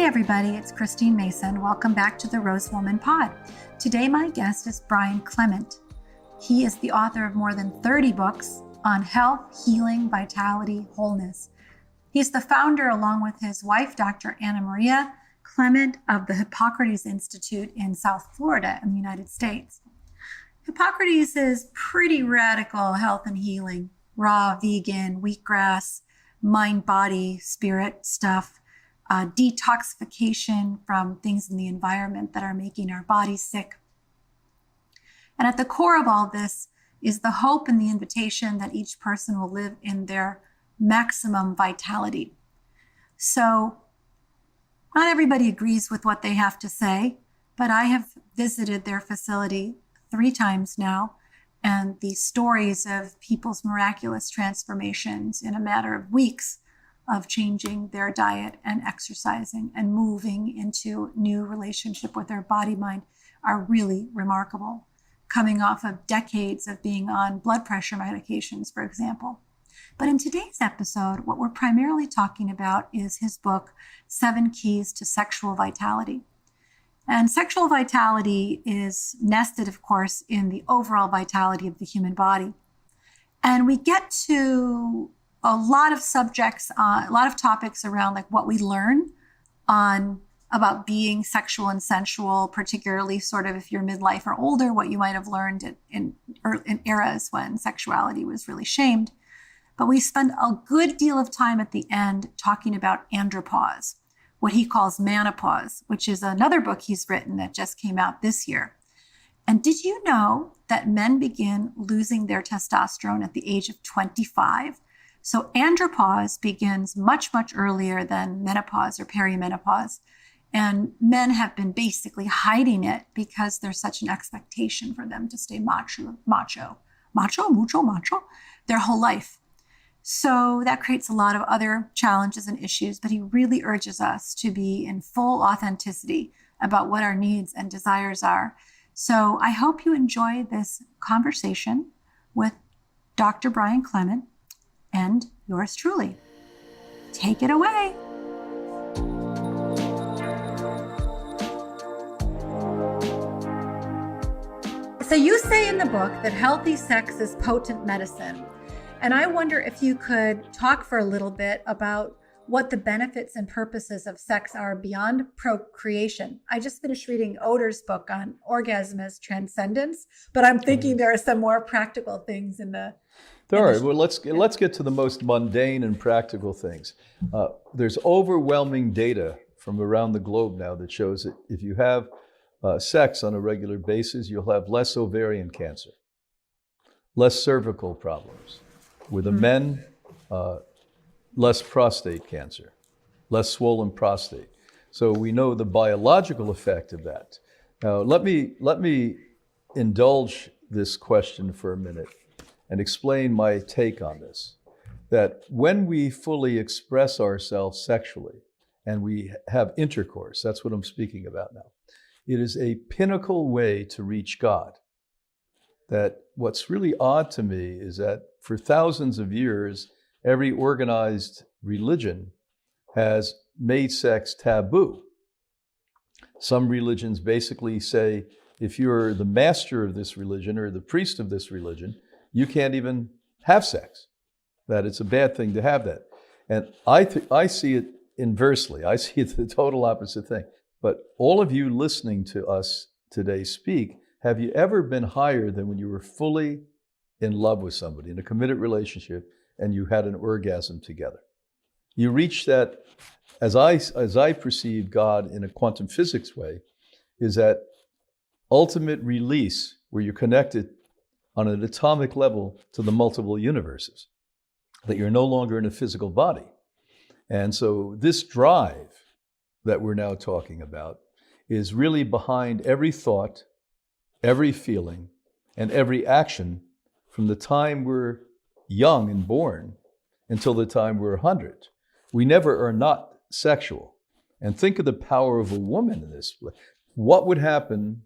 everybody, it's Christine Mason. Welcome back to the Rose Woman Pod. Today my guest is Brian Clement. He is the author of more than 30 books on health, healing, vitality, wholeness. He's the founder, along with his wife, Dr. Anna Maria Clement, of the Hippocrates Institute in South Florida in the United States. Hippocrates is pretty radical health and healing, raw, vegan, wheatgrass, mind, body, spirit stuff, detoxification from things in the environment that are making our bodies sick. And at the core of all this is the hope and the invitation that each person will live in their maximum vitality. So not everybody agrees with what they have to say, but I have visited their facility 3 times now, and the stories of people's miraculous transformations in a matter of weeks of changing their diet and exercising and moving into new relationship with their body mind are really remarkable, coming off of decades of being on blood pressure medications, for example. But in today's episode, what we're primarily talking about is his book, 7 Keys to Sexual Vitality. And sexual vitality is nested, of course, in the overall vitality of the human body. And we get to a lot of subjects, a lot of topics around like what we learn on about being sexual and sensual, particularly sort of if you're midlife or older, what you might have learned in eras when sexuality was really shamed. But we spend a good deal of time at the end talking about andropause, what he calls man-opause, which is another book he's written that just came out this year. And did you know that men begin losing their testosterone at the age of 25? So andropause begins much, much earlier than menopause or perimenopause. And men have been basically hiding it because there's such an expectation for them to stay macho their whole life. So that creates a lot of other challenges and issues, but he really urges us to be in full authenticity about what our needs and desires are. So I hope you enjoy this conversation with Dr. Brian Clement and yours truly. Take it away. So you say in the book that healthy sex is potent medicine. And I wonder if you could talk for a little bit about what the benefits and purposes of sex are beyond procreation. I just finished reading Oder's book on orgasm as transcendence, but I'm thinking there are some more practical things in the... All right, well, let's get to the most mundane and practical things. There's overwhelming data from around the globe now that shows that if you have sex on a regular basis, you'll have less ovarian cancer, less cervical problems. With the men, less prostate cancer, less swollen prostate. So we know the biological effect of that. Now, let me indulge this question for a minute and explain my take on this. That when we fully express ourselves sexually and we have intercourse, that's what I'm speaking about now, it is a pinnacle way to reach God. That what's really odd to me is that for thousands of years, every organized religion has made sex taboo. Some religions basically say, if you're the master of this religion or the priest of this religion, you can't even have sex, that it's a bad thing to have that. And I see it inversely. I see it the total opposite thing. But all of you listening to us today speak, have you ever been higher than when you were fully in love with somebody, in a committed relationship, and you had an orgasm together? You reach that, as I perceive God in a quantum physics way, is that ultimate release where you're connected on an atomic level to the multiple universes, that you're no longer in a physical body. And so this drive that we're now talking about is really behind every thought, every feeling, and every action from the time we're young and born until the time we're 100. We never are not sexual. And think of the power of a woman in this. What would happen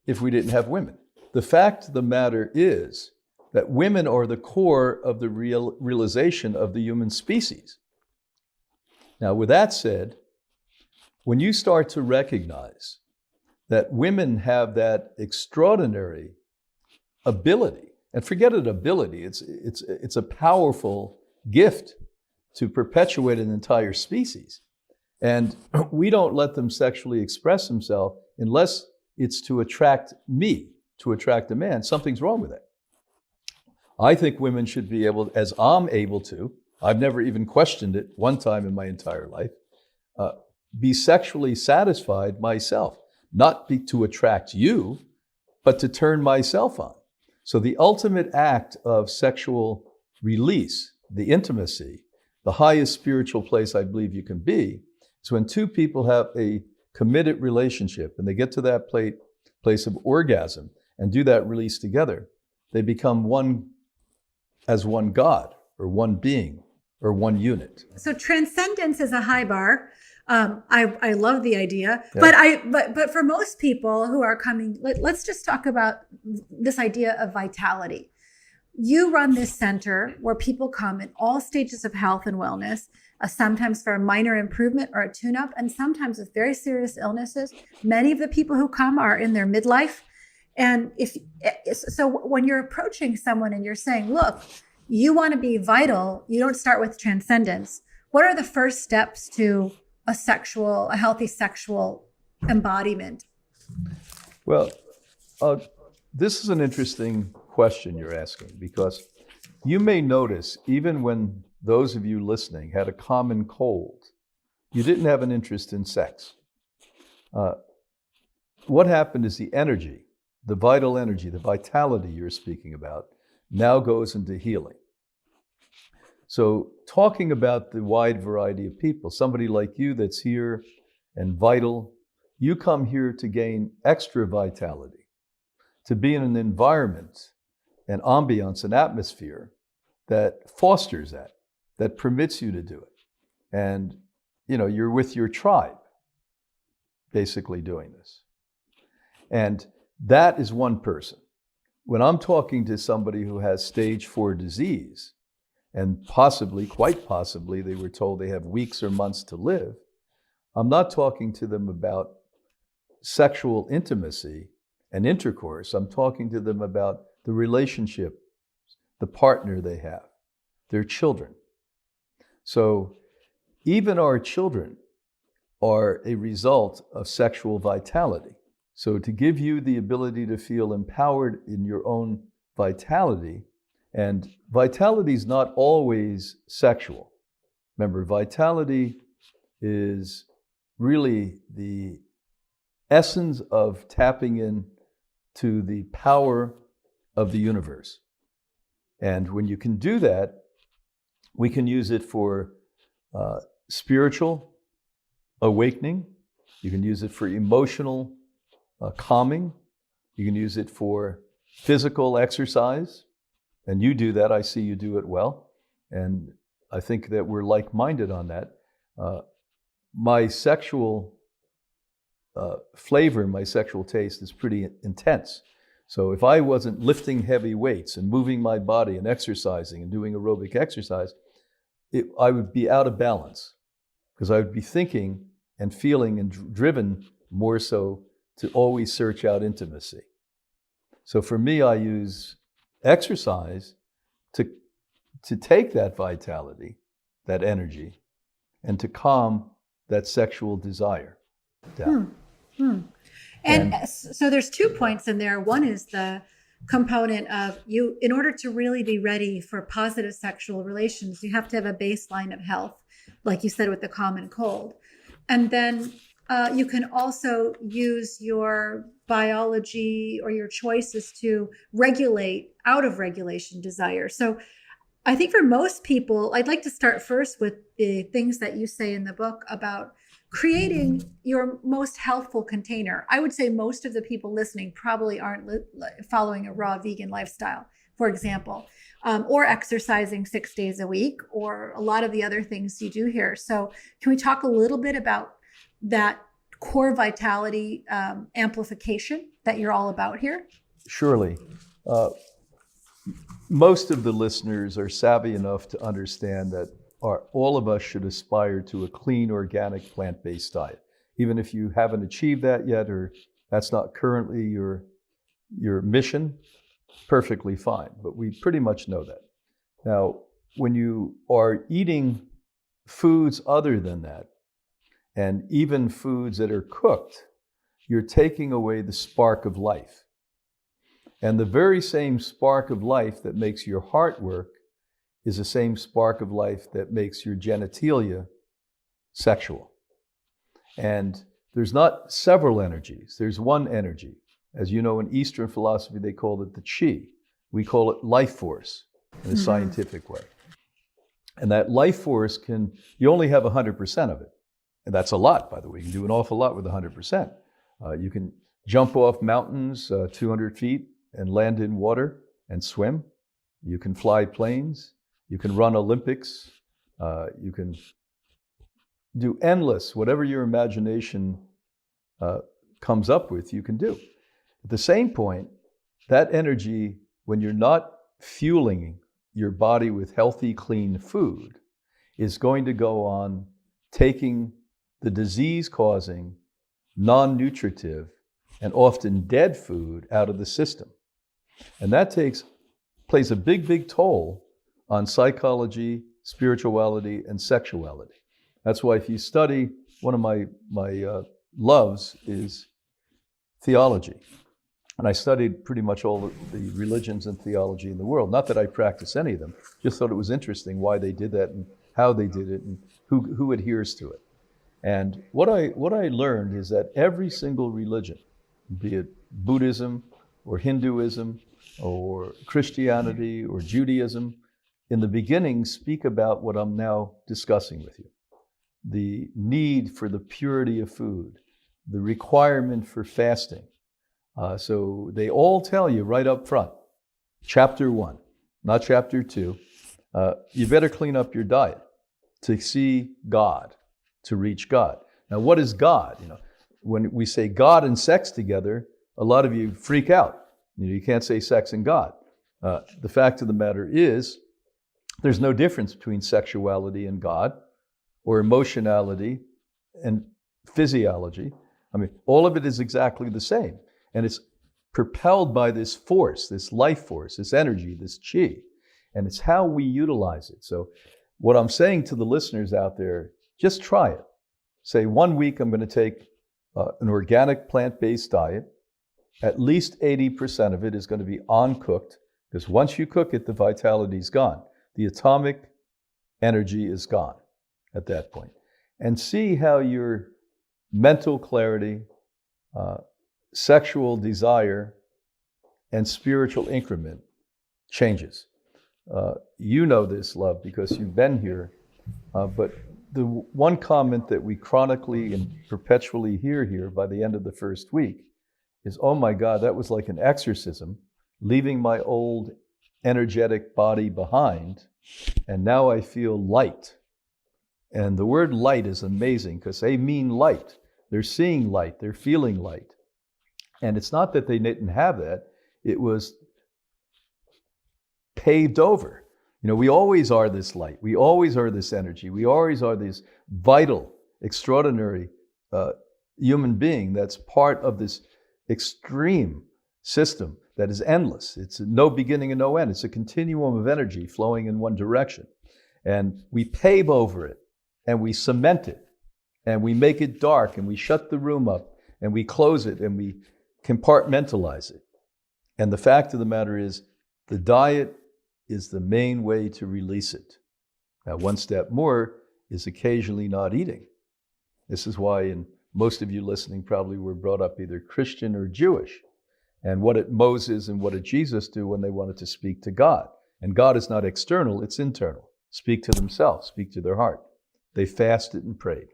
if we didn't have women? The fact of the matter is that women are the core of the realization of the human species. Now, with that said, when you start to recognize that women have that extraordinary ability, and forget an ability, it's a powerful gift to perpetuate an entire species. And we don't let them sexually express themselves unless it's to attract me, to attract a man. Something's wrong with it. I think women should be able, as I'm able to, I've never even questioned it one time in my entire life, be sexually satisfied myself, not be to attract you, but to turn myself on. So the ultimate act of sexual release, the intimacy, the highest spiritual place I believe you can be, is when two people have a committed relationship and they get to that place of orgasm and do that release together. They become one as one God or one being or one unit. So transcendence is a high bar. I love the idea, Yeah. but for most people who are coming, let's just talk about this idea of vitality. You run this center where people come in all stages of health and wellness, sometimes for a minor improvement or a tune-up, and sometimes with very serious illnesses. Many of the people who come are in their midlife. And so when you're approaching someone and you're saying, look, you want to be vital, you don't start with transcendence. What are the first steps to a healthy sexual embodiment? Well, this is an interesting question you're asking, because you may notice even when those of you listening had a common cold, you didn't have an interest in sex. What happened is the energy, the vital energy, the vitality you're speaking about now goes into healing. So talking about the wide variety of people, somebody like you that's here and vital, you come here to gain extra vitality, to be in an environment, an ambiance, an atmosphere that fosters that permits you to do it. And, you're with your tribe, basically doing this. And that is one person. When I'm talking to somebody who has stage 4 disease, and quite possibly, they were told they have weeks or months to live, I'm not talking to them about sexual intimacy and intercourse. I'm talking to them about the relationship, the partner they have, their children. So even our children are a result of sexual vitality. So to give you the ability to feel empowered in your own vitality, and vitality is not always sexual. Remember, vitality is really the essence of tapping in to the power of the universe. And when you can do that, we can use it for spiritual awakening. You can use it for emotional calming. You can use it for physical exercise. And you do that. I see you do it well. And I think that we're like-minded on that. My sexual flavor, my sexual taste is pretty intense. So if I wasn't lifting heavy weights and moving my body and exercising and doing aerobic exercise, I would be out of balance, because I would be thinking and feeling and driven more so to always search out intimacy. So for me, I use exercise to take that vitality, that energy, and to calm that sexual desire down. And so there's 2 points in there. One is the component of you, in order to really be ready for positive sexual relations, you have to have a baseline of health, like you said, with the common cold. And then you can also use your biology or your choices to regulate out of regulation desire. So I think for most people, I'd like to start first with the things that you say in the book about creating your most healthful container. I would say most of the people listening probably aren't following a raw vegan lifestyle, for example, or exercising 6 days a week, or a lot of the other things you do here. So can we talk a little bit about that core vitality amplification that you're all about here? Surely. Most of the listeners are savvy enough to understand that all of us should aspire to a clean, organic, plant-based diet. even if you haven't achieved that yet, or that's not currently your mission, perfectly fine. But we pretty much know that. Now, when you are eating foods other than that, and even foods that are cooked, you're taking away the spark of life. And the very same spark of life that makes your heart work is the same spark of life that makes your genitalia sexual. And there's not several energies, there's one energy. As you know, in Eastern philosophy, they call it the chi. We call it life force in a scientific way. And that life force you only have 100% of it. And that's a lot, by the way. You can do an awful lot with 100%. You can jump off mountains 200 feet and land in water and swim. You can fly planes. You can run Olympics. You can do endless, whatever your imagination comes up with, you can do. At the same point, that energy, when you're not fueling your body with healthy, clean food, is going to go on taking the disease-causing, non-nutritive, and often dead food out of the system. And that plays a big, big toll on psychology, spirituality, and sexuality. That's why if you study, one of my loves is theology. And I studied pretty much all the religions and theology in the world. Not that I practice any of them, just thought it was interesting why they did that and how they did it and who adheres to it. And what I learned is that every single religion, be it Buddhism or Hinduism or Christianity or Judaism, in the beginning speak about what I'm now discussing with you. The need for the purity of food, the requirement for fasting. So they all tell you right up front, chapter 1, not chapter 2, you better clean up your diet to see God, to reach God. Now, what is God? When we say God and sex together, a lot of you freak out. You can't say sex and God. The fact of the matter is, there's no difference between sexuality and God, or emotionality and physiology. I mean, all of it is exactly the same. And it's propelled by this force, this life force, this energy, this chi. And it's how we utilize it. So what I'm saying to the listeners out there, just try it. Say 1 week I'm going to take an organic plant-based diet. At least 80% of it is going to be uncooked, because once you cook it, the vitality is gone. The atomic energy is gone at that point. And see how your mental clarity, sexual desire, and spiritual increment changes. You know this, love, because you've been here. But the one comment that we chronically and perpetually hear here by the end of the first week is, oh my God, that was like an exorcism, leaving my old energetic body behind, and now I feel light. And the word light is amazing because they mean light. They're seeing light, they're feeling light. And it's not that they didn't have that, it was paved over. We always are this light, we always are this energy, we always are this vital, extraordinary human being that's part of this extreme system that is endless. It's no beginning and no end. It's a continuum of energy flowing in one direction. And we pave over it, and we cement it, and we make it dark, and we shut the room up, and we close it, and we compartmentalize it. And the fact of the matter is, the diet is the main way to release it. Now, one step more is occasionally not eating. This is why most of you listening probably were brought up either Christian or Jewish. And what did Moses and what did Jesus do when they wanted to speak to God? And God is not external, it's internal. Speak to themselves, speak to their heart. They fasted and prayed.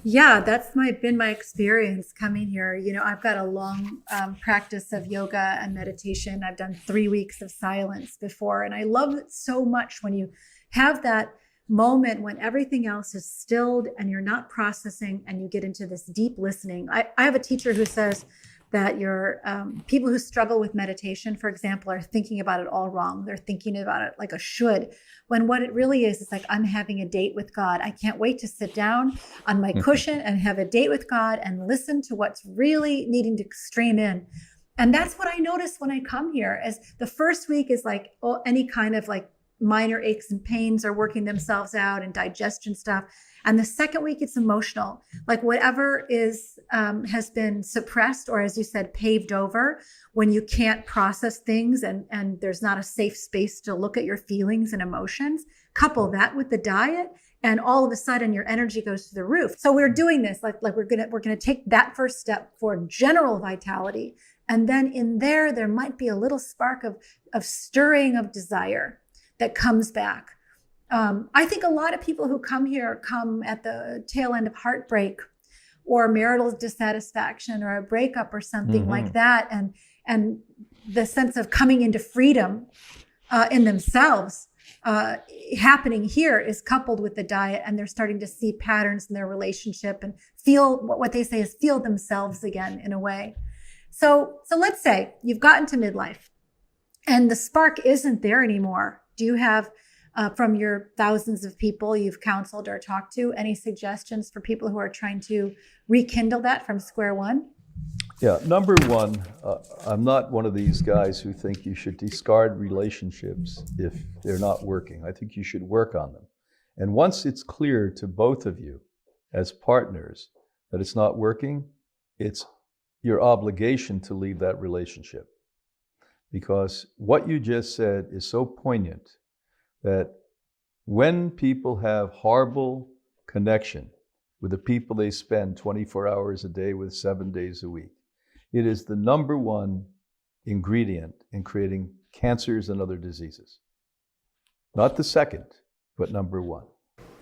Yeah, that's been my experience coming here. I've got a long practice of yoga and meditation. I've done 3 weeks of silence before, and I love it so much when you have that moment when everything else is stilled and you're not processing and you get into this deep listening. I have a teacher who says, that your people who struggle with meditation, for example, are thinking about it all wrong. They're thinking about it like a should, when what it really is like, I'm having a date with God. I can't wait to sit down on my cushion and have a date with God and listen to what's really needing to stream in. And that's what I notice when I come here. As the first week is like any kind of like minor aches and pains are working themselves out and digestion stuff. And the second week, it's emotional, like whatever is has been suppressed, or as you said, paved over, when you can't process things and there's not a safe space to look at your feelings and emotions. Couple that with the diet, and all of a sudden your energy goes through the roof. So we're doing this like we're gonna take that first step for general vitality, and then in there might be a little spark of stirring of desire that comes back. I think a lot of people who come here come at the tail end of heartbreak or marital dissatisfaction or a breakup or something like that. And the sense of coming into freedom in themselves happening here is coupled with the diet, and they're starting to see patterns in their relationship and feel what they say is feel themselves again in a way. So let's say you've gotten to midlife and the spark isn't there anymore. Do you have from your thousands of people you've counseled or talked to, any suggestions for people who are trying to rekindle that from square one? Yeah, number one, I'm not one of these guys who think you should discard relationships if they're not working. I think you should work on them. And once it's clear to both of you as partners that it's not working, it's your obligation to leave that relationship. Because what you just said is so poignant, that when people have horrible connection with the people they spend 24 hours a day with 7 days a week, it is the number one ingredient in creating cancers and other diseases. Not the second, but number one.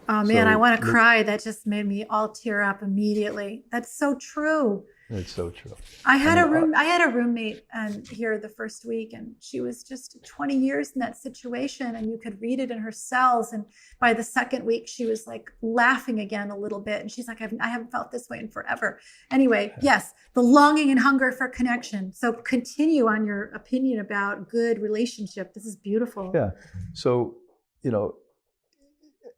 Oh man, I want to cry. That just made me all tear up immediately. That's so true. It's so true. I had a roommate here the first week, and she was just 20 years in that situation, and you could read it in her cells. And by the second week, she was like laughing again a little bit, and she's like, I haven't felt this way in forever. Anyway, yes, the longing and hunger for connection. So continue on your opinion about good relationship. This is beautiful. Yeah. So,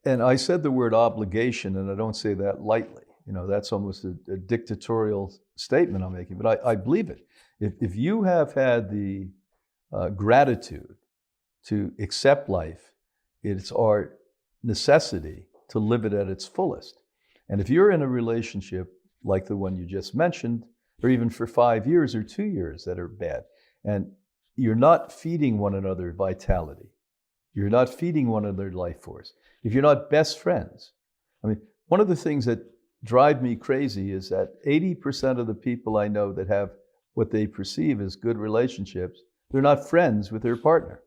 and I said the word obligation, and I don't say that lightly. That's almost a dictatorial statement I'm making, but I believe it. If you have had the gratitude to accept life, it's our necessity to live it at its fullest. And if you're in a relationship like the one you just mentioned, or even for 5 years or 2 years that are bad, and you're not feeding one another vitality, you're not feeding one another life force, if you're not best friends, one of the things that drive me crazy is that 80% of the people I know that have what they perceive as good relationships, they're not friends with their partner.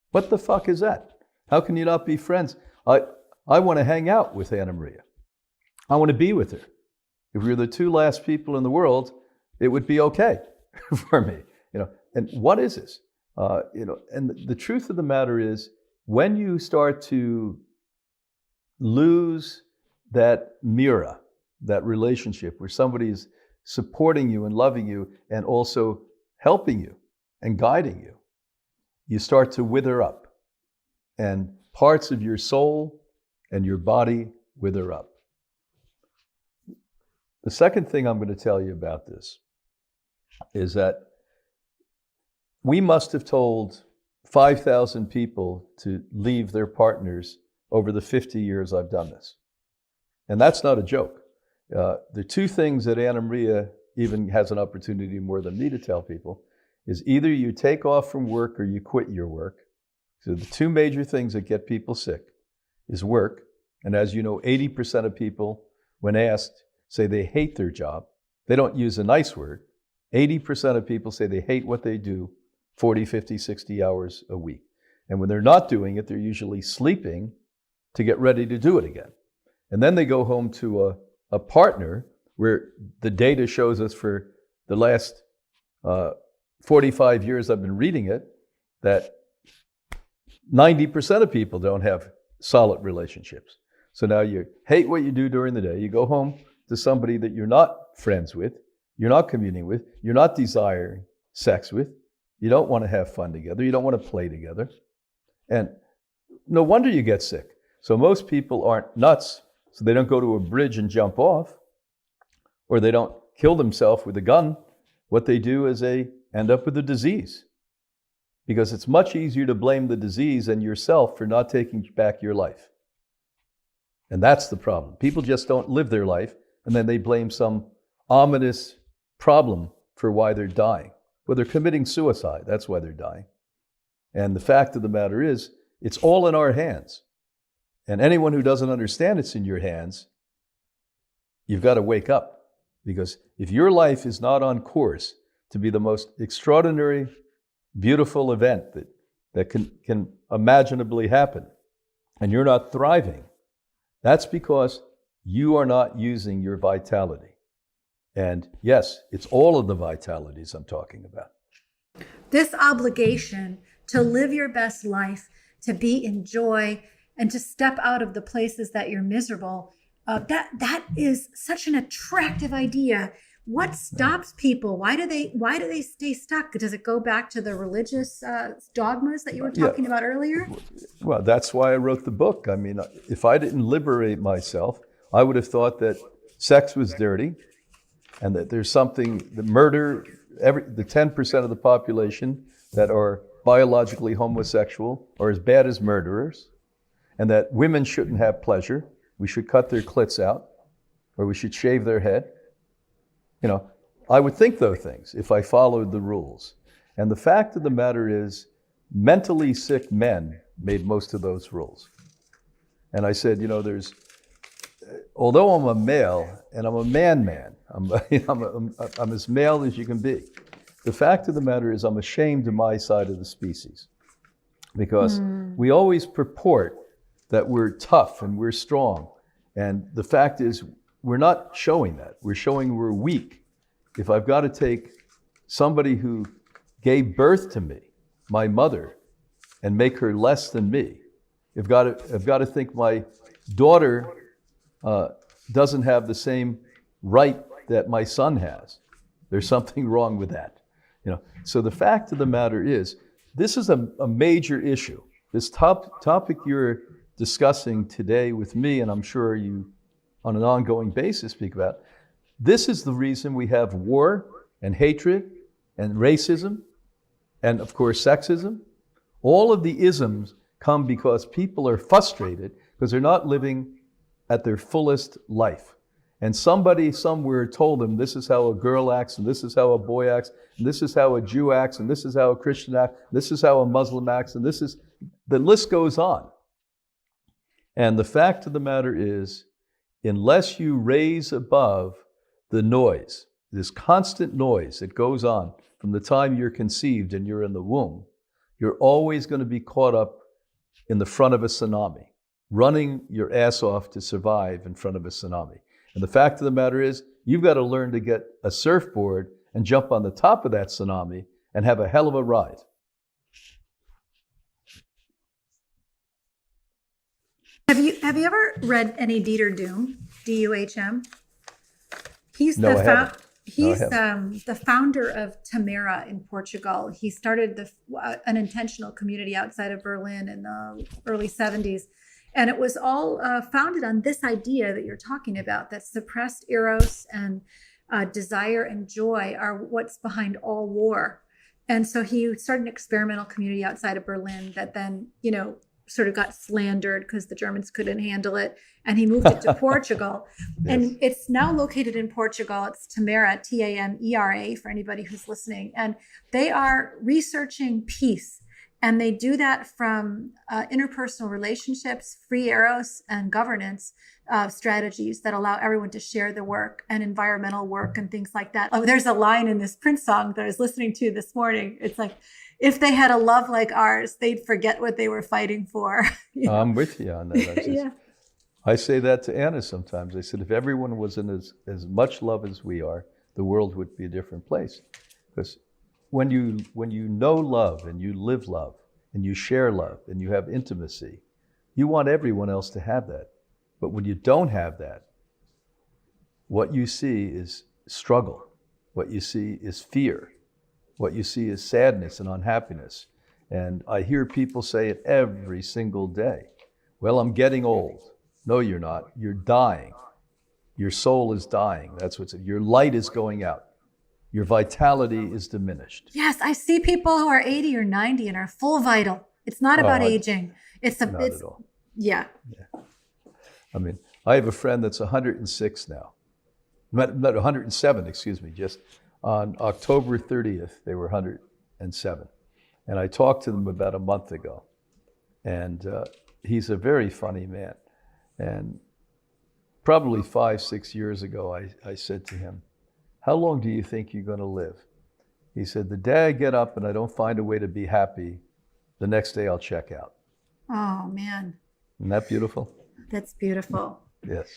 What the fuck is that? How can you not be friends? I want to hang out with Anna Maria. I want to be with her. If we were the two last people in the world, it would be okay for me. And what is this? And the truth of the matter is, when you start to lose that mirror, that relationship where somebody is supporting you and loving you and also helping you and guiding you, you start to wither up, and parts of your soul and your body wither up. The second thing I'm going to tell you about this is that we must have told 5,000 people to leave their partners over the 50 years I've done this. And that's not a joke. The two things that Anna Maria even has an opportunity more than me to tell people is either you take off from work or you quit your work. So the two major things that get people sick is work. And as you know, 80% of people, when asked, say they hate their job. They don't use a nice word. 80% of people say they hate what they do 40, 50, 60 hours a week. And when they're not doing it, they're usually sleeping to get ready to do it again. And then they go home to a partner where the data shows us for the last 45 years I've been reading it, that 90% of people don't have solid relationships. So now you hate what you do during the day. You go home to somebody that you're not friends with. you're not communing with, you're not desiring sex with, you don't want to have fun together, you don't want to play together. And no wonder you get sick. So most people aren't nuts, so they don't go to a bridge and jump off, or they don't kill themselves with a gun. What they do is they end up with a disease, because it's much easier to blame the disease than yourself for not taking back your life. And that's the problem. People just don't live their life, and then they blame some ominous problem for why they're dying. Well, they're committing suicide. That's why they're dying. And the fact of the matter is, it's all in our hands. And anyone who doesn't understand it's in your hands, you've got to wake up. Because if your life is not on course to be the most extraordinary, beautiful event that can imaginably happen, and you're not thriving, that's because you are not using your vitality. And yes, it's all of the vitalities I'm talking about. This obligation to live your best life, to be in joy, and to step out of the places that you're miserable, that is such an attractive idea. What stops people? Why do they stay stuck? Does it go back to the religious dogmas that you were talking about earlier? Well, that's why I wrote the book. I mean, if I didn't liberate myself, I would have thought that sex was dirty, and that there's something, the murder, the 10% of the population that are biologically homosexual are as bad as murderers, and that women shouldn't have pleasure. We should cut their clits out, or we should shave their head. You know, I would think those things if I followed the rules. And the fact of the matter is, mentally sick men made most of those rules. And I said, you know, although I'm a male and I'm a man, I'm as male as you can be. The fact of the matter is, I'm ashamed of my side of the species, because we always purport that we're tough and we're strong. And the fact is, we're not showing that. We're showing we're weak. If I've got to take somebody who gave birth to me, my mother, and make her less than me, I've got to think my daughter doesn't have the same right that my son has. There's something wrong with that. You know. So the fact of the matter is, this is a major issue. This topic you're discussing today with me, and I'm sure you on an ongoing basis speak about, this is the reason we have war and hatred and racism and, of course, sexism. All of the isms come because people are frustrated because they're not living at their fullest life. And somebody somewhere told them this is how a girl acts, and this is how a boy acts, and this is how a Jew acts, and this is how a Christian acts, this is how a Muslim acts, and the list goes on. And the fact of the matter is, unless you raise above the noise, this constant noise that goes on from the time you're conceived and you're in the womb, you're always going to be caught up in the front of a tsunami, running your ass off to survive in front of a tsunami. And the fact of the matter is, you've got to learn to get a surfboard and jump on the top of that tsunami and have a hell of a ride. Have you ever read any Dieter Doom, D-U-H-M? He's No, I haven't. He's the founder of Tamera in Portugal. He started an intentional community outside of Berlin in the early 70s. And it was all founded on this idea that you're talking about, that suppressed eros and desire and joy are what's behind all war. And so he started an experimental community outside of Berlin that then, sort of got slandered because the Germans couldn't handle it. And he moved it to Portugal. Yes. And it's now located in Portugal. It's Tamera, T-A-M-E-R-A, for anybody who's listening. And they are researching peace. And they do that from interpersonal relationships, free eros, and governance strategies that allow everyone to share the work, and environmental work and things like that. Oh, there's a line in this Prince song that I was listening to this morning. It's like, if they had a love like ours, they'd forget what they were fighting for. I'm with you on that. Yeah. I say that to Anna sometimes. I said, if everyone was in as much love as we are, the world would be a different place. Because when you know love and you live love and you share love and you have intimacy, you want everyone else to have that. But when you don't have that, what you see is struggle. What you see is fear. What you see is sadness and unhappiness. And I hear people say it every single day. Well, I'm getting old. No, you're not. You're dying. Your soul is dying. That's what's it. Your light is going out. Your vitality is diminished. Yes, I see people who are 80 or 90 and are full vital. It's not about aging. It's not at all. Yeah. I mean, I have a friend that's 106 now. Not 107, excuse me. Just on October 30th, they were 107. And I talked to them about a month ago. And he's a very funny man. And probably 5-6 years ago, I said to him, how long do you think you're going to live? He said, the day I get up and I don't find a way to be happy, the next day I'll check out. Oh, man. Isn't that beautiful? That's beautiful. Yes.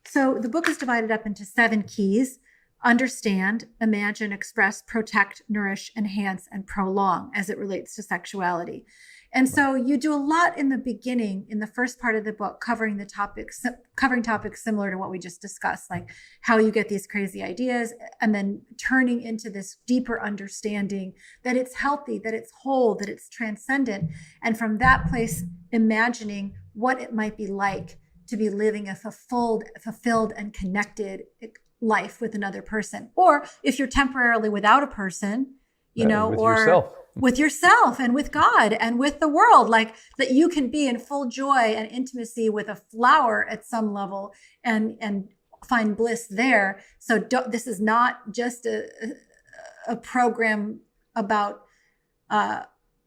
So the book is divided up into 7 keys: understand, imagine, express, protect, nourish, enhance, and prolong as it relates to sexuality. And so you do a lot in the beginning, in the first part of the book, covering topics similar to what we just discussed, like how you get these crazy ideas, and then turning into this deeper understanding that it's healthy, that it's whole, that it's transcendent. And from that place, imagining what it might be like to be living a fulfilled and connected life with another person. Or if you're temporarily without a person, with or yourself. With yourself and with God and with the world, like that you can be in full joy and intimacy with a flower at some level and find bliss there. So this is not just a program about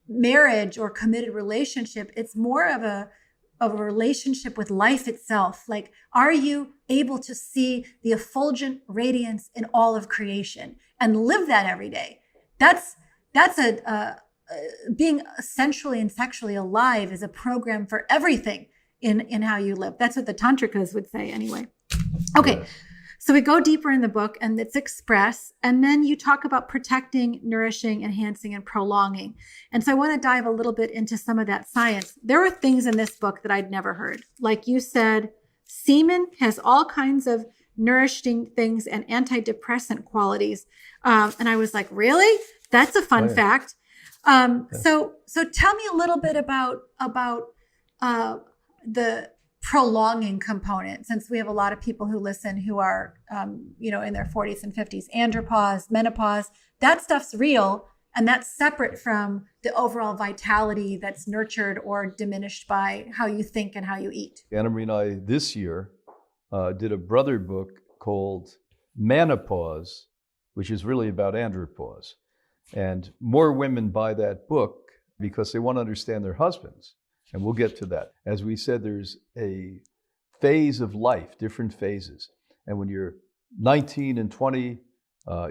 marriage or committed relationship. It's more of a relationship with life itself. Like, are you able to see the effulgent radiance in all of creation and live that every day? That's being sensually and sexually alive is a program for everything in how you live. That's what the tantrikas would say anyway. Okay. Yes. So we go deeper in the book and it's express. And then you talk about protecting, nourishing, enhancing, and prolonging. And so I want to dive a little bit into some of that science. There were things in this book that I'd never heard. Like you said, semen has all kinds of nourishing things and antidepressant qualities. And I was like, really? That's a fun fact. So tell me a little bit about the prolonging component, since we have a lot of people who listen who are, in their 40s and 50s, andropause, menopause. That stuff's real, and that's separate from the overall vitality that's nurtured or diminished by how you think and how you eat. Anna-Marie and I this year did a brother book called Man-opause, which is really about andropause. And more women buy that book because they want to understand their husbands. And we'll get to that. As we said, there's a phase of life, different phases. And when you're 19 and 20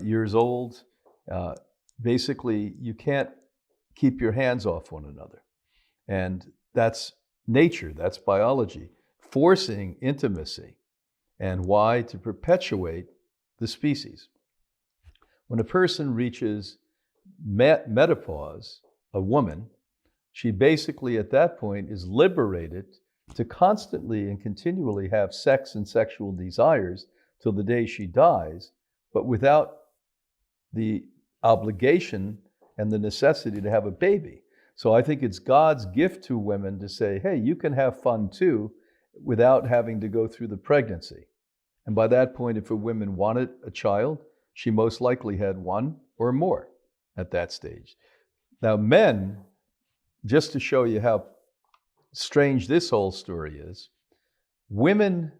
years old, basically you can't keep your hands off one another. And that's nature, that's biology, forcing intimacy. And why? To perpetuate the species. When a person reaches menopause, a woman, she basically at that point is liberated to constantly and continually have sex and sexual desires till the day she dies, but without the obligation and the necessity to have a baby. So I think it's God's gift to women to say, hey, you can have fun too without having to go through the pregnancy. And by that point, if a woman wanted a child, she most likely had one or more at that stage. Now men, just to show you how strange this whole story is, women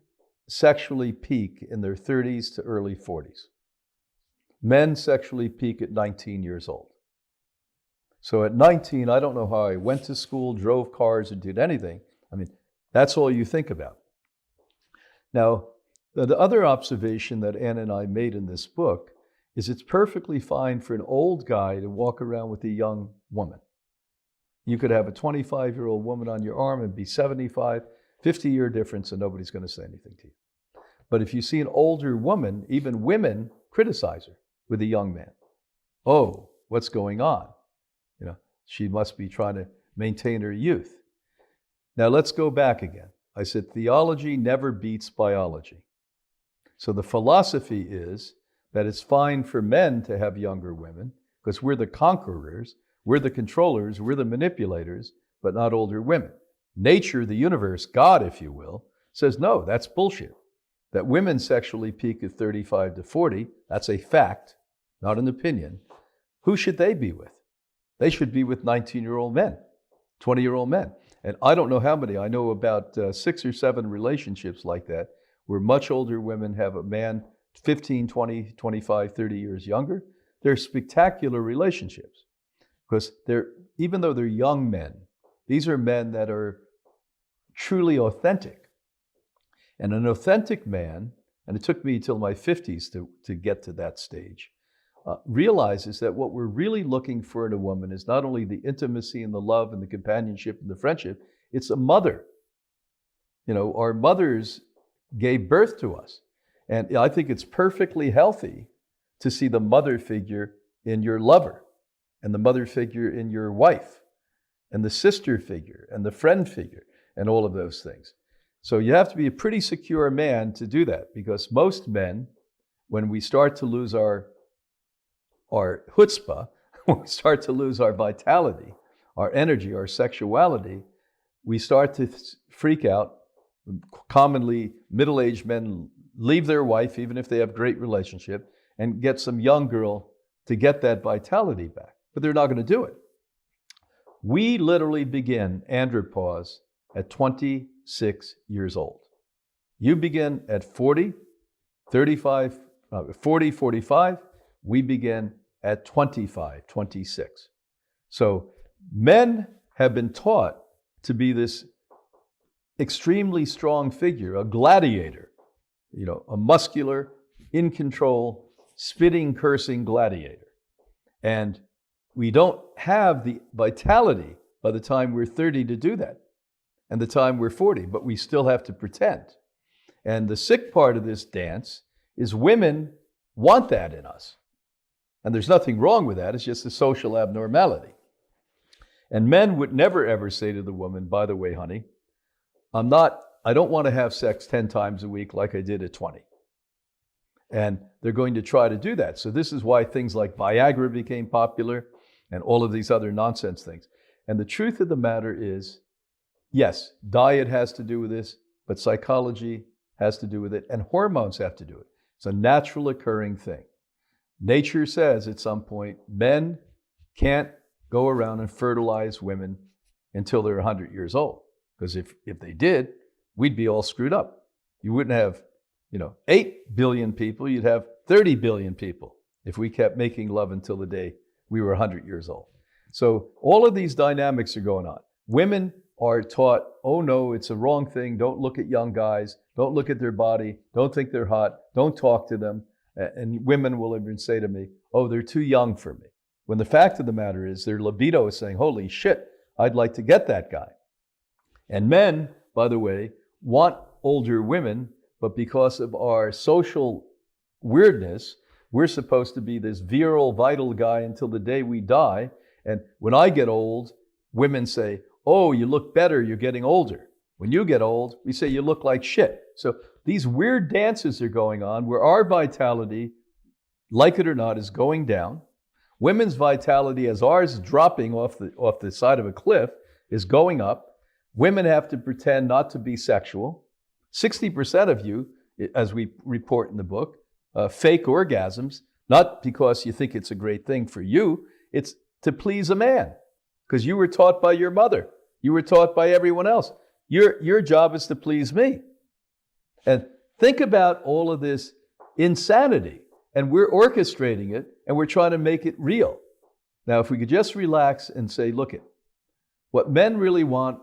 sexually peak in their 30s to early 40s. Men sexually peak at 19 years old. So at 19, I don't know how I went to school, drove cars, or did anything. I mean, that's all you think about. Now, the other observation that Anna and I made in this book is it's perfectly fine for an old guy to walk around with a young woman. You could have a 25-year-old woman on your arm and be 75, 50-year difference, and nobody's going to say anything to you. But if you see an older woman, even women criticize her with a young man. Oh, what's going on? She must be trying to maintain her youth. Now let's go back again. I said theology never beats biology. So the philosophy is that it's fine for men to have younger women because we're the conquerors, we're the controllers, we're the manipulators, but not older women. Nature, the universe, God, if you will, says, no, that's bullshit. That women sexually peak at 35 to 40, that's a fact, not an opinion. Who should they be with? They should be with 19-year-old men, 20-year-old men. And I don't know how many, I know about 6 or 7 relationships like that, where much older women have a man 15, 20, 25, 30 years younger. They're spectacular relationships because even though they're young men, these are men that are truly authentic. And an authentic man, and it took me till my 50s to get to that stage, realizes that what we're really looking for in a woman is not only the intimacy and the love and the companionship and the friendship, it's a mother. You know, our mothers gave birth to us. And I think it's perfectly healthy to see the mother figure in your lover and the mother figure in your wife and the sister figure and the friend figure and all of those things. So you have to be a pretty secure man to do that, because most men, when we start to lose our chutzpah, when we start to lose our vitality, our energy, our sexuality, we start to freak out. Commonly, middle-aged men leave their wife, even if they have great relationship, and get some young girl to get that vitality back. But they're not going to do it. We literally begin andropause at 26 years old. You begin at 40, 35, 40, 45. We begin at 25, 26. So men have been taught to be this extremely strong figure, a gladiator, you know, a muscular, in control, spitting, cursing gladiator. And we don't have the vitality by the time we're 30 to do that, and the time we're 40, but we still have to pretend. And the sick part of this dance is women want that in us. And there's nothing wrong with that, it's just a social abnormality. And men would never ever say to the woman, by the way, honey, I don't want to have sex 10 times a week like I did at 20. And they're going to try to do that. So this is why things like Viagra became popular and all of these other nonsense things. And the truth of the matter is, yes, diet has to do with this, but psychology has to do with it, and hormones have to do it. It's a natural occurring thing. Nature says at some point, men can't go around and fertilize women until they're 100 years old. Because if they did, we'd be all screwed up. You wouldn't have, 8 billion people, you'd have 30 billion people if we kept making love until the day we were 100 years old. So all of these dynamics are going on. Women are taught, oh no, it's a wrong thing. Don't look at young guys. Don't look at their body. Don't think they're hot. Don't talk to them. And women will even say to me, oh, they're too young for me. When the fact of the matter is their libido is saying, holy shit, I'd like to get that guy. And men, by the way, want older women, but because of our social weirdness, we're supposed to be this virile, vital guy until the day we die. And when I get old, women say, oh, you look better, you're getting older. When you get old, we say you look like shit. So these weird dances are going on where our vitality, like it or not, is going down. Women's vitality, as ours is dropping off the side of a cliff, is going up. Women have to pretend not to be sexual. 60% of you, as we report in the book, fake orgasms, not because you think it's a great thing for you, it's to please a man, because you were taught by your mother. You were taught by everyone else. Your job is to please me. And think about all of this insanity, and we're orchestrating it, and we're trying to make it real. Now, if we could just relax and say, look it, what men really want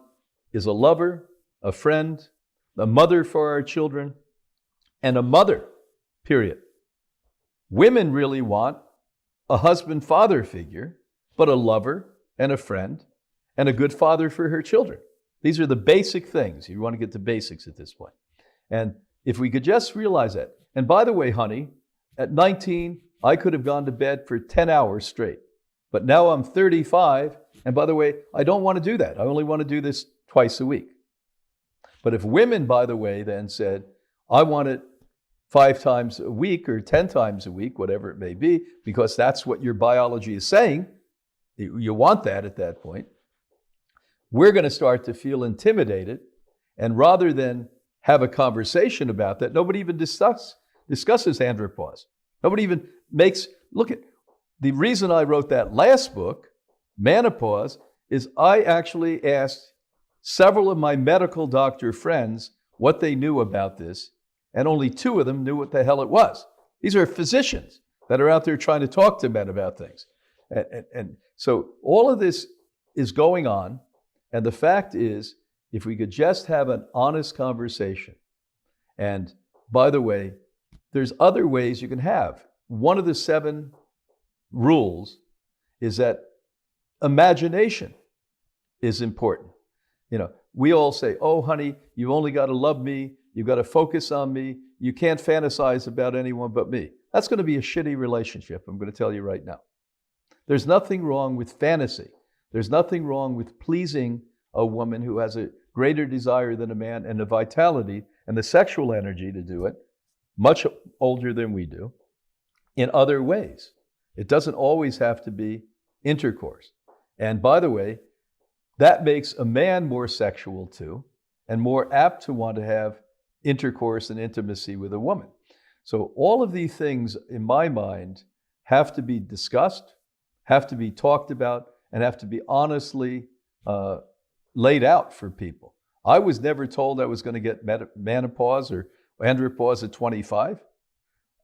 is a lover, a friend, a mother for our children, and a mother, period. Women really want a husband-father figure, but a lover and a friend and a good father for her children. These are the basic things. You want to get to basics at this point. And if we could just realize that. And by the way, honey, at 19, I could have gone to bed for 10 hours straight. But now I'm 35, and by the way, I don't want to do that. I only want to do this twice a week. But if women, by the way, then said, I want it 5 times a week or 10 times a week, whatever it may be, because that's what your biology is saying. You want that at that point. We're going to start to feel intimidated. And rather than have a conversation about that, nobody even discusses andropause. Nobody even look at, the reason I wrote that last book, Man-opause, is I actually asked several of my medical doctor friends what they knew about this, and only 2 of them knew what the hell it was. These are physicians that are out there trying to talk to men about things. And so all of this is going on, and the fact is, if we could just have an honest conversation, and by the way, there's other ways you can have. One of the 7 rules is that imagination is important. You know, we all say, oh, honey, you only got to love me. You got to focus on me. You can't fantasize about anyone but me. That's going to be a shitty relationship, I'm going to tell you right now. There's nothing wrong with fantasy. There's nothing wrong with pleasing a woman who has a greater desire than a man and the vitality and the sexual energy to do it, much older than we do, in other ways. It doesn't always have to be intercourse. And by the way, that makes a man more sexual too, and more apt to want to have intercourse and intimacy with a woman. So all of these things, in my mind, have to be discussed, have to be talked about, and have to be honestly laid out for people. I was never told I was going to get menopause or andropause at 25.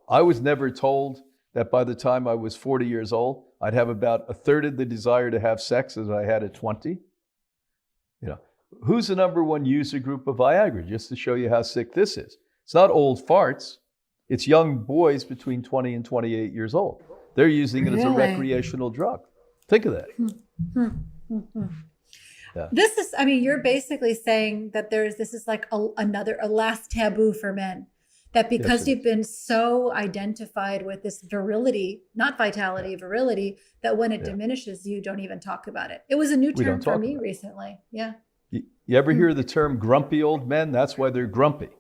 I was never told that by the time I was 40 years old, I'd have about a third of the desire to have sex as I had at 20. You know, who's the #1 user group of Viagra? Just to show you how sick this is. It's not old farts. It's young boys between 20 and 28 years old. They're using it as a recreational drug. Think of that. Yeah. This is, I mean, you're basically saying that this is like a last taboo for men. That because you've been so identified with this virility, not vitality, virility, that when it diminishes, you don't even talk about it. It was a new term for me recently. Yeah. You ever hear the term grumpy old men? That's why they're grumpy.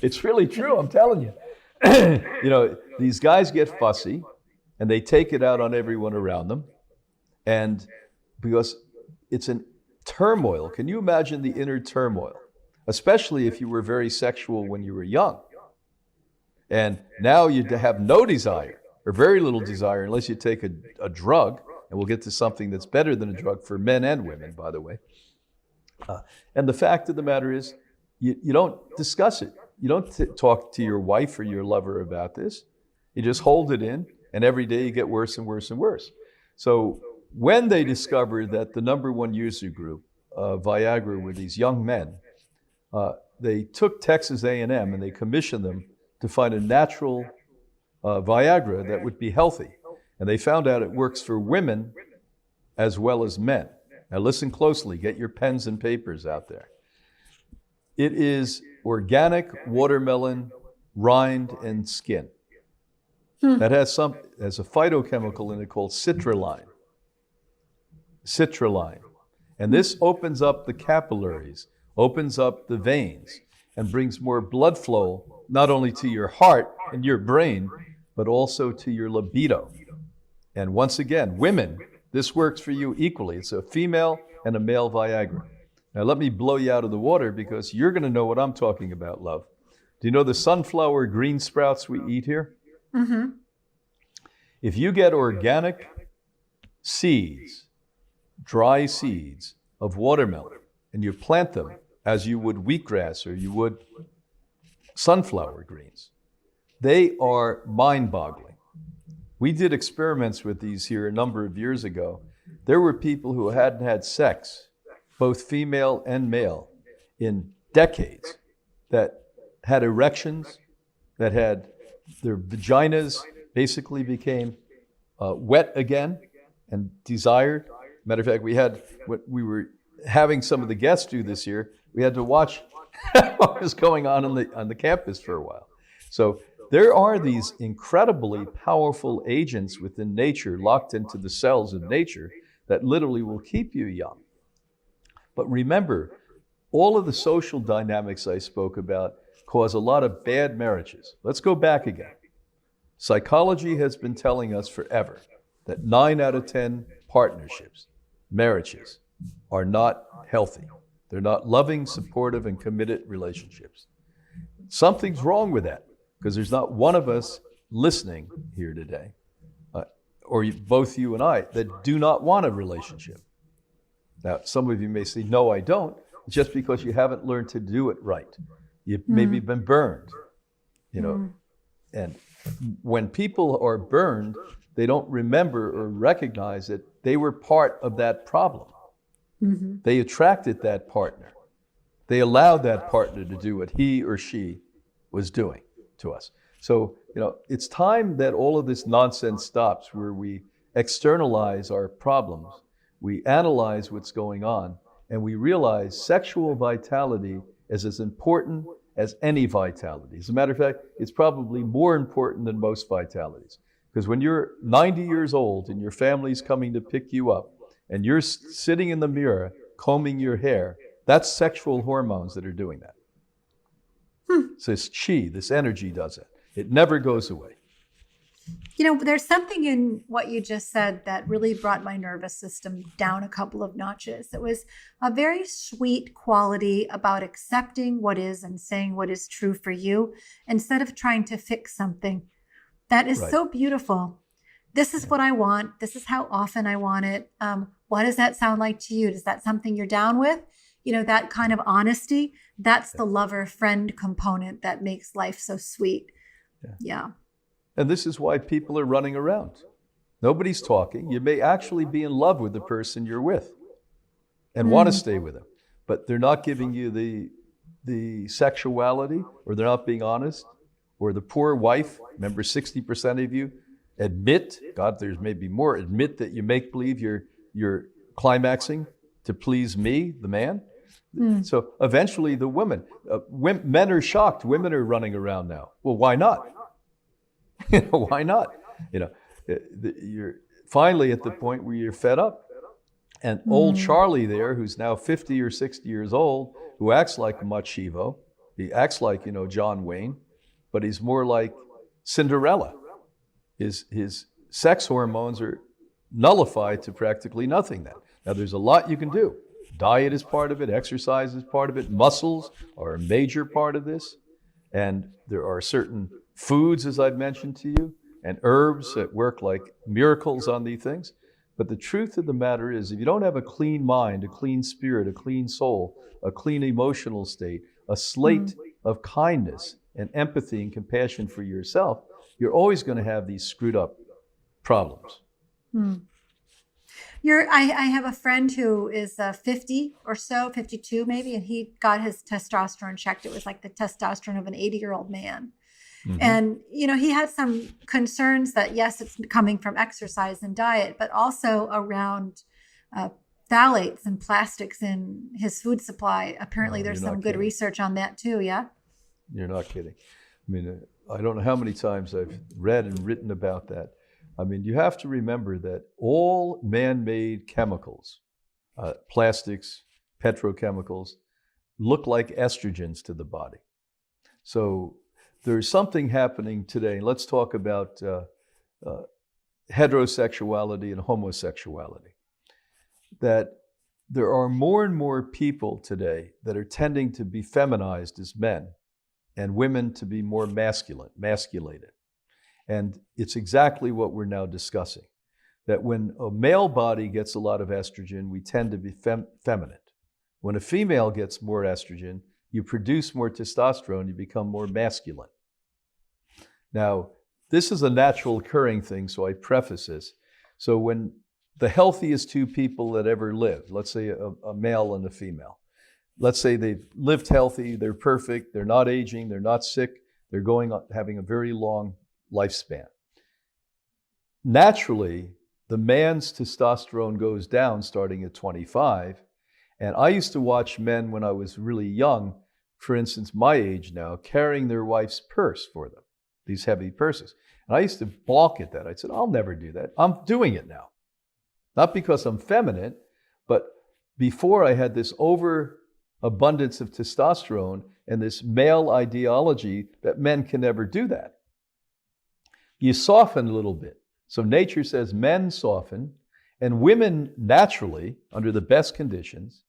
It's really true, I'm telling you. You know, these guys get fussy and they take it out on everyone around them. And because it's an turmoil. Can you imagine the inner turmoil? Especially if you were very sexual when you were young. And now you have no desire, or very little desire, unless you take a drug, and we'll get to something that's better than a drug for men and women, by the way. And the fact of the matter is, you don't discuss it. You don't talk to your wife or your lover about this. You just hold it in, and every day you get worse and worse and worse. So when they discovered that the #1 user group of Viagra were these young men, they took Texas A&M and they commissioned them to find a natural Viagra that would be healthy. And they found out it works for women as well as men. Now listen closely, get your pens and papers out there. It is organic watermelon rind and skin. That has a phytochemical in it called citrulline. And this opens up the capillaries, opens up the veins, and brings more blood flow, not only to your heart and your brain, but also to your libido. And once again, women, this works for you equally. It's a female and a male Viagra. Now let me blow you out of the water because you're going to know what I'm talking about, love. Do you know the sunflower green sprouts we eat here? Mm-hmm. If you get organic seeds, dry seeds of watermelon, and you plant them as you would wheatgrass or you would sunflower greens, they are mind-boggling. We did experiments with these here a number of years ago. There were people who hadn't had sex, both female and male, in decades, that had erections, that had their vaginas basically became wet again and desired. Matter of fact, we were having some of the guests do this year. We had to watch what was going on the campus for a while. So there are these incredibly powerful agents within nature, locked into the cells of nature, that literally will keep you young. But remember, all of the social dynamics I spoke about cause a lot of bad marriages. Let's go back again. Psychology has been telling us forever that 9 out of 10 partnerships, marriages, are not healthy. They're not loving, supportive, and committed relationships. Something's wrong with that, because there's not one of us listening here today, both you and I, that do not want a relationship. Now, some of you may say, no, I don't, just because you haven't learned to do it right. You've maybe been burned, and when people are burned, they don't remember or recognize that they were part of that problem. They attracted that partner. They allowed that partner to do what he or she was doing to us. So, it's time that all of this nonsense stops, where we externalize our problems, we analyze what's going on, and we realize sexual vitality is as important as any vitality. As a matter of fact, it's probably more important than most vitalities. Because when you're 90 years old and your family's coming to pick you up, and you're sitting in the mirror combing your hair, that's sexual hormones that are doing that. So it's chi, this energy does it. It never goes away. There's something in what you just said that really brought my nervous system down a couple of notches. It was a very sweet quality about accepting what is and saying what is true for you instead of trying to fix something. That is so beautiful. This is what I want. This is how often I want it. What does that sound like to you? Is that something you're down with? That kind of honesty, that's the lover friend component that makes life so sweet. Yeah. And this is why people are running around. Nobody's talking. You may actually be in love with the person you're with and want to stay with them, but they're not giving you the sexuality, or they're not being honest, or the poor wife. Remember, 60% of you admit, God, there's maybe more, admit that you make believe you're climaxing to please me, the man. So eventually the women, men are shocked. Women are running around now. Well, why not? Why not? You're finally at the point where you're fed up. And old Charlie there, who's now 50 or 60 years old, who acts like a machivo, he acts like, John Wayne, but he's more like Cinderella. His sex hormones are nullified to practically nothing now. Now, there's a lot you can do. Diet is part of it, exercise is part of it, muscles are a major part of this. And there are certain foods, as I've mentioned to you, and herbs that work like miracles on these things. But the truth of the matter is, if you don't have a clean mind, a clean spirit, a clean soul, a clean emotional state, a slate of kindness and empathy and compassion for yourself, you're always going to have these screwed up problems. I have a friend who is 50 or so, 52 maybe, and he got his testosterone checked. It was like the testosterone of an 80-year-old man. And, he had some concerns that, yes, it's coming from exercise and diet, but also around phthalates and plastics in his food supply. Apparently, there's some good research on that too, yeah? You're not kidding. I mean, I don't know how many times I've read and written about that. I mean, you have to remember that all man-made chemicals, plastics, petrochemicals, look like estrogens to the body. So there's something happening today. Let's talk about heterosexuality and homosexuality. That there are more and more people today that are tending to be feminized as men, and women to be more masculated. And it's exactly what we're now discussing. That when a male body gets a lot of estrogen, we tend to be feminine. When a female gets more estrogen, you produce more testosterone, you become more masculine. Now, this is a natural occurring thing, so I preface this. So when the healthiest two people that ever lived, let's say a male and a female, let's say they've lived healthy, they're perfect, they're not aging, they're not sick, they're having a very long lifespan. Naturally, the man's testosterone goes down starting at 25. And I used to watch men when I was really young, for instance, my age now, carrying their wife's purse for them, these heavy purses. And I used to balk at that. I said, I'll never do that. I'm doing it now. Not because I'm feminine, but before I had this abundance of testosterone and this male ideology that men can never do that. You soften a little bit. So nature says men soften, and women naturally, under the best conditions,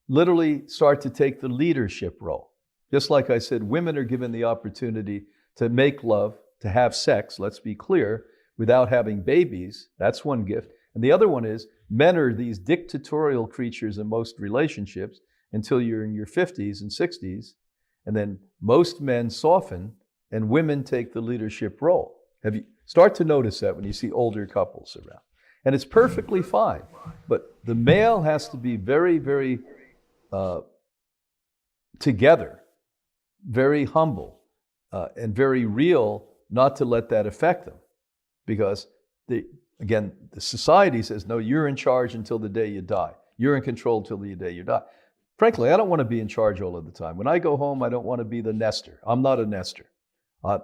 literally start to take the leadership role. Just like I said, women are given the opportunity to make love, to have sex, let's be clear, without having babies. That's one gift. And the other one is men are these dictatorial creatures in most relationships until you're in your 50s and 60s. And then most men soften and women take the leadership role. Have you start to notice that when you see older couples around? And it's perfectly fine. But the male has to be very, very together, very humble, and very real, not to let that affect them. Because the society says, no, you're in charge until the day you die. You're in control till the day you die. Frankly, I don't want to be in charge all of the time. When I go home, I don't want to be the nester. I'm not a nester.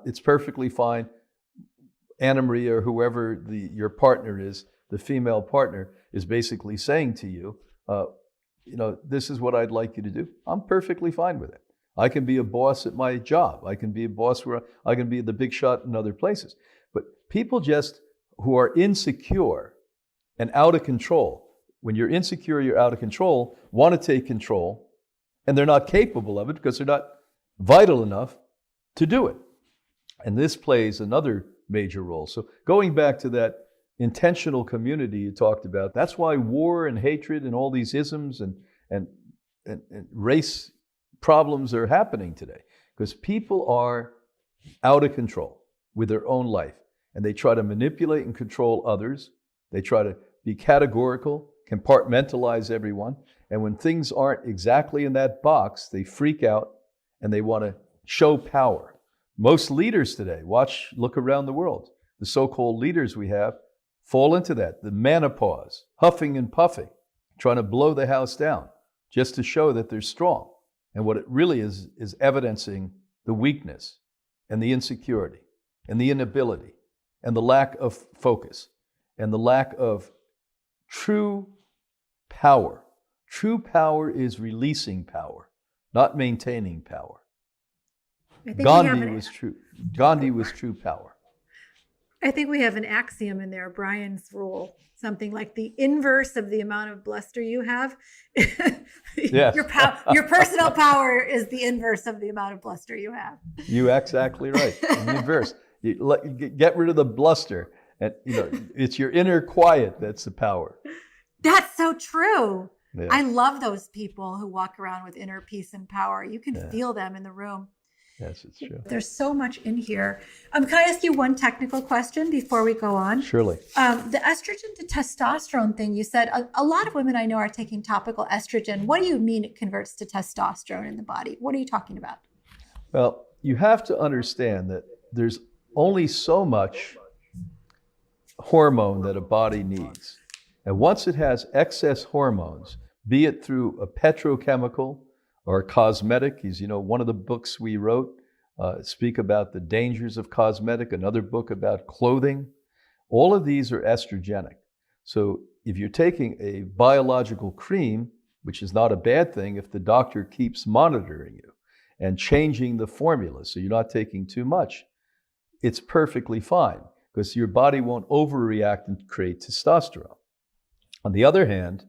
It's perfectly fine. Anna Maria or whoever your partner is, the female partner, is basically saying to you, this is what I'd like you to do. I'm perfectly fine with it. I can be a boss at my job. I can be a boss where I can be the big shot in other places. But people just who are insecure and out of control, when you're insecure, you're out of control, want to take control, and they're not capable of it because they're not vital enough to do it. And this plays another major role. So going back to that intentional community you talked about, that's why war and hatred and all these isms and race problems are happening today, because people are out of control with their own life, and they try to manipulate and control others. They try to be categorical, compartmentalize everyone, and when things aren't exactly in that box, they freak out and they want to show power. Most leaders today, look around the world, the so-called leaders we have fall into that, the man-opause, huffing and puffing, trying to blow the house down just to show that they're strong. And what it really is evidencing the weakness and the insecurity and the inability and the lack of focus and the lack of true power. True power is releasing power, not maintaining power. Gandhi was true power. I think we have an axiom in there, Brian's rule, something like the inverse of the amount of bluster you have. Yes. Your personal power is the inverse of the amount of bluster you have. You're exactly right. The inverse. Get rid of the bluster. And it's your inner quiet that's the power. That's so true. Yeah. I love those people who walk around with inner peace and power. You can feel them in the room. Yes, it's true. There's so much in here. Can I ask you one technical question before we go on? Surely. The estrogen to testosterone thing, you said a lot of women I know are taking topical estrogen. What do you mean it converts to testosterone in the body? What are you talking about? Well, you have to understand that there's only so much hormone that a body needs. And once it has excess hormones, be it through a petrochemical or cosmetic, one of the books we wrote speak about the dangers of cosmetic, another book about clothing. All of these are estrogenic. So if you're taking a biological cream, which is not a bad thing if the doctor keeps monitoring you and changing the formula so you're not taking too much, it's perfectly fine because your body won't overreact and create testosterone. On the other hand,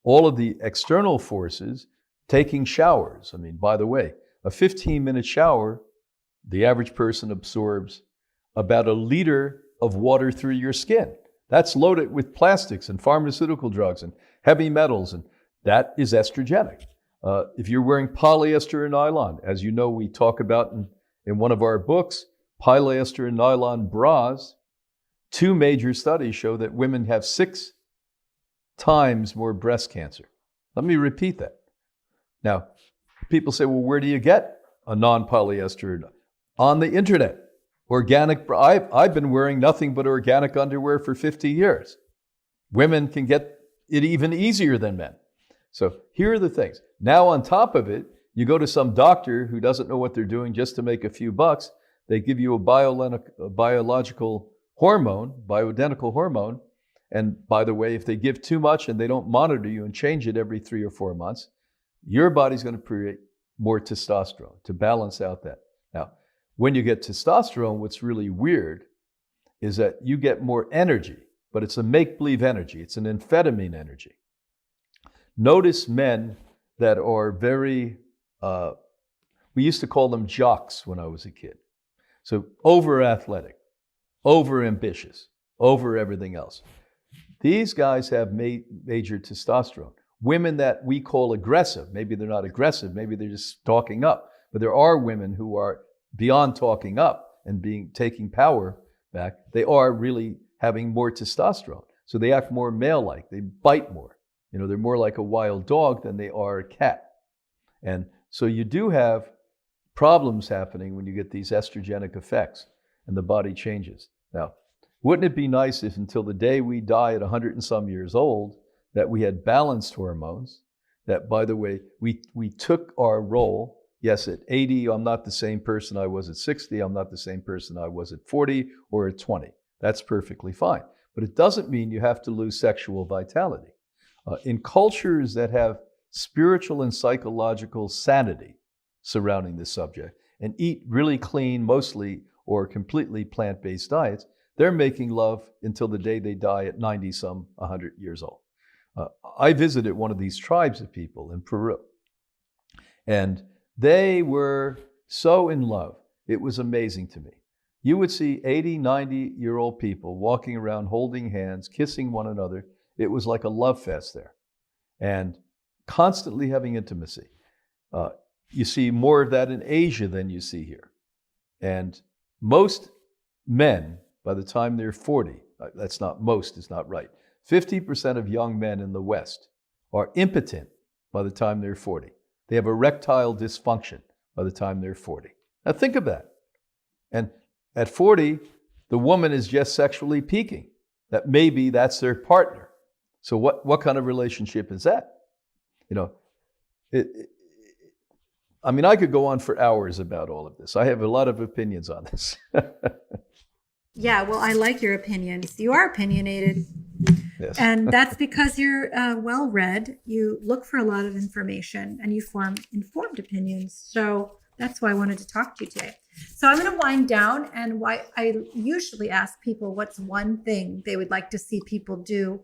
all of the external forces, taking showers. By the way, a 15-minute shower, the average person absorbs about 1 liter of water through your skin. That's loaded with plastics and pharmaceutical drugs and heavy metals, and that is estrogenic. If you're wearing polyester and nylon, as you know we talk about in one of our books, polyester and nylon bras, 2 major studies show that women have 6 times more breast cancer. Let me repeat that. Now, people say, well, where do you get a non-polyester? On the internet. Organic. I've been wearing nothing but organic underwear for 50 years. Women can get it even easier than men. So here are the things. Now, on top of it, you go to some doctor who doesn't know what they're doing just to make a few bucks. They give you a biological hormone, bioidentical hormone. And by the way, if they give too much and they don't monitor you and change it every 3 or 4 months, your body's going to create more testosterone to balance out that. Now, when you get testosterone, what's really weird is that you get more energy, but it's a make-believe energy. It's an amphetamine energy. Notice men that are very, we used to call them jocks when I was a kid. So over-athletic, over-ambitious, over everything else. These guys have major testosterone. Women that we call aggressive, maybe they're not aggressive, maybe they're just talking up, but there are women who are beyond talking up and taking power back. They are really having more testosterone. So they act more male-like, they bite more. You know, they're more like a wild dog than they are a cat. And so you do have problems happening when you get these estrogenic effects and the body changes. Now, wouldn't it be nice if until the day we die at 100 and some years old, that we had balanced hormones, that, by the way, we took our role. Yes, at 80, I'm not the same person I was at 60. I'm not the same person I was at 40 or at 20. That's perfectly fine. But it doesn't mean you have to lose sexual vitality. In cultures that have spiritual and psychological sanity surrounding this subject and eat really clean, mostly or completely plant-based diets, they're making love until the day they die at 90 some, 100 years old. I visited one of these tribes of people in Peru, and they were so in love. It was amazing to me. You would see 80, 90-year-old people walking around holding hands, kissing one another. It was like a love fest there, and constantly having intimacy. You see more of that in Asia than you see here. And most men, by the time they're 40, that's not most, it's not right. 50% of young men in the West are impotent by the time they're 40. They have erectile dysfunction by the time they're 40. Now think of that. And at 40, the woman is just sexually peaking. That maybe that's their partner. So what kind of relationship is that? You know, I mean, I could go on for hours about all of this. I have a lot of opinions on this. Yeah, well, I like your opinions. You are opinionated. Yes. And that's because you're well-read. You look for a lot of information and you form informed opinions. So that's why I wanted to talk to you today. So I'm going to wind down, and why I usually ask people what's one thing they would like to see people do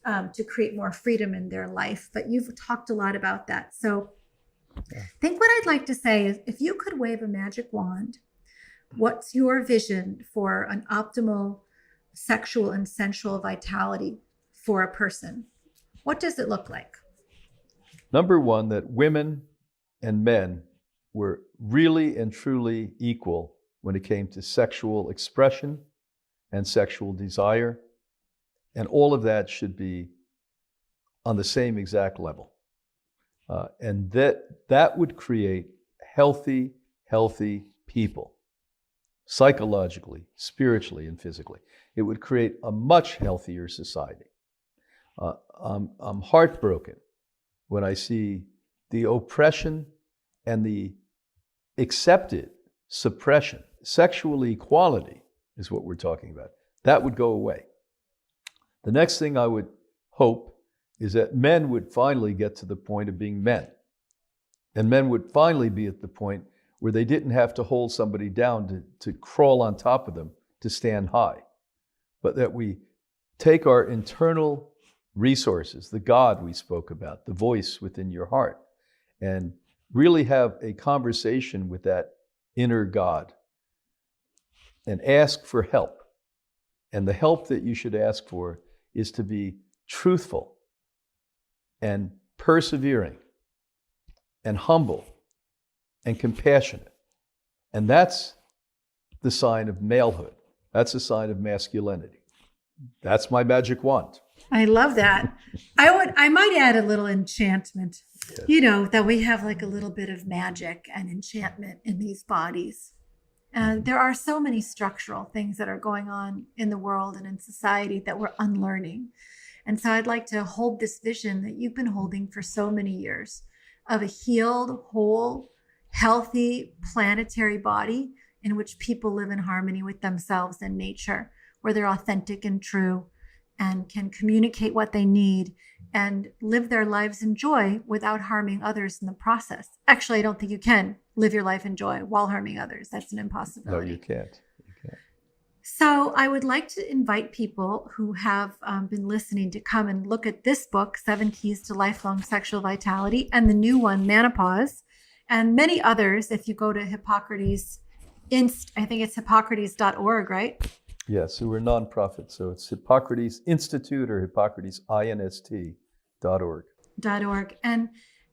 to create more freedom in their life. But you've talked a lot about that. So I think what I'd like to say is, if you could wave a magic wand, what's your vision for an optimal sexual and sensual vitality for a person? What does it look like? Number one, that women and men were really and truly equal when it came to sexual expression and sexual desire. And all of that should be on the same exact level. And that would create healthy people, psychologically, spiritually, and physically. It would create a much healthier society. I'm heartbroken when I see the oppression and the accepted suppression. Sexual equality is what we're talking about. That would go away. The next thing I would hope is that men would finally get to the point of being men. And men would finally be at the point where they didn't have to hold somebody down to crawl on top of them to stand high. But that we take our internal resources, the God we spoke about, the voice within your heart, and really have a conversation with that inner God and ask for help. And the help that you should ask for is to be truthful and persevering and humble and compassionate. And that's the sign of malehood. That's a sign of masculinity. That's my magic wand. I love that. I might add a little enchantment. Yes. You know, that we have like a little bit of magic and enchantment in these bodies. And there are so many structural things that are going on in the world and in society that we're unlearning. And so I'd like to hold this vision that you've been holding for so many years of a healed, whole, healthy, planetary body in which people live in harmony with themselves and nature, where they're authentic and true and can communicate what they need and live their lives in joy without harming others in the process. Actually, I don't think you can live your life in joy while harming others. That's an impossibility. No, you can't. You can't. So I would like to invite people who have been listening to come and look at this book, 7 Keys to Lifelong Sexual Vitality, and the new one, Men-opause, and many others. If you go to Hippocrates, I think it's Hippocrates.org, right? Yes, we're a nonprofit, so it's Hippocrates Institute or HippocratesInst.org. .org. And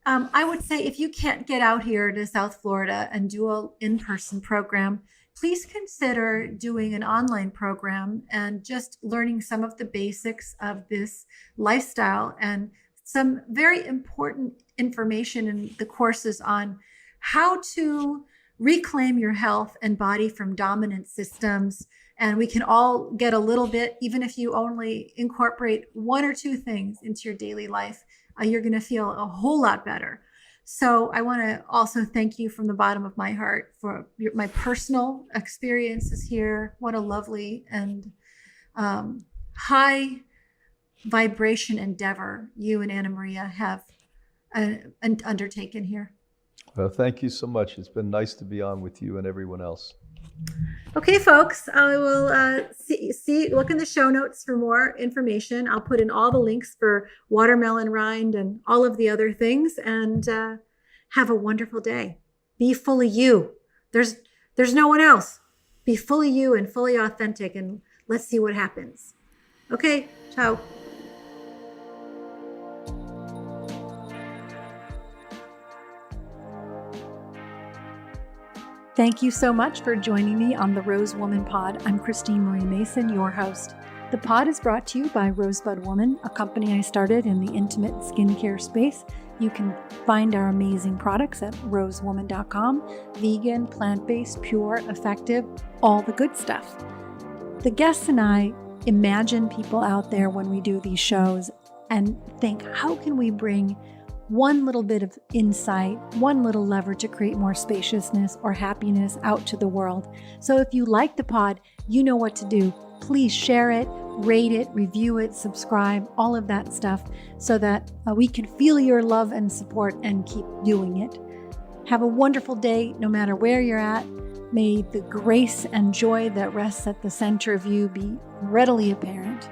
I would say if you can't get out here to South Florida and do an in-person program, please consider doing an online program and just learning some of the basics of this lifestyle and some very important information in the courses on how to reclaim your health and body from dominant systems. And we can all get a little bit, even if you only incorporate 1 or 2 things into your daily life, you're going to feel a whole lot better. So I want to also thank you from the bottom of my heart for my personal experiences here. What a lovely and high vibration endeavor you and Anna Maria have undertaken here. Well, thank you so much. It's been nice to be on with you and everyone else. Okay, folks, I will look in the show notes for more information. I'll put in all the links for watermelon rind and all of the other things, and have a wonderful day. Be fully you. There's no one else. Be fully you and fully authentic, and let's see what happens. Okay, ciao. Thank you so much for joining me on the Rose Woman Pod. I'm Christine Marie Mason, your host. The pod is brought to you by Rosebud Woman, a company I started in the intimate skincare space. You can find our amazing products at rosewoman.com. Vegan, plant-based, pure, effective, all the good stuff. The guests and I imagine people out there when we do these shows and think, how can we bring one little bit of insight, one little lever to create more spaciousness or happiness out to the world? So if you like the pod, you know what to do. Please share it, rate it, review it, subscribe, all of that stuff, so that we can feel your love and support and keep doing it. Have a wonderful day, no matter where you're at. May the grace and joy that rests at the center of you be readily apparent.